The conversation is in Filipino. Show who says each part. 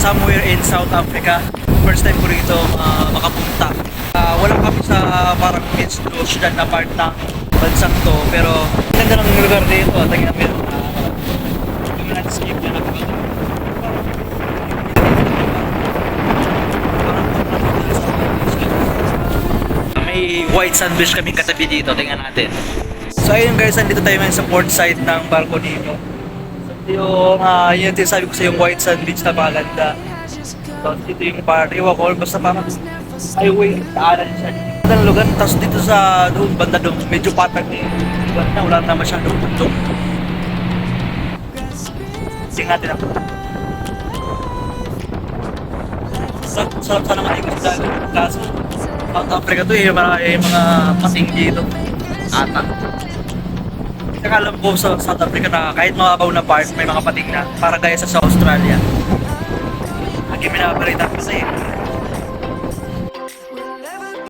Speaker 1: somewhere in South Africa. First time ko rito makapunta. Wala kami sa parang institution na part ng bansang to, pero ganda ng lugar dito. Tingnan namin yung landscape na may white sandwich kaming katabi dito. Tingnan natin. So ayun guys, nandito tayo ngayon sa port side ng barko dito. Yung yun sabi ko sa yung white sandwich na maganda. So dito yung part, iwan ko, basta parang highway, daanan siya. Ganda ng lugar, tapos dito sa doon, banda doon, medyo patag eh. Lugar na, wala na masyadong bundok. Tingnan natin ako. Sarap sana matigos sa dagat. Kaso, South Africa to eh, marami mga pasing dito. Ata. Kaya alam ko sa South Africa na kahit makabaw na part, may mga pating na. Para gaya sa Australia. Lagi may nakabalita kasi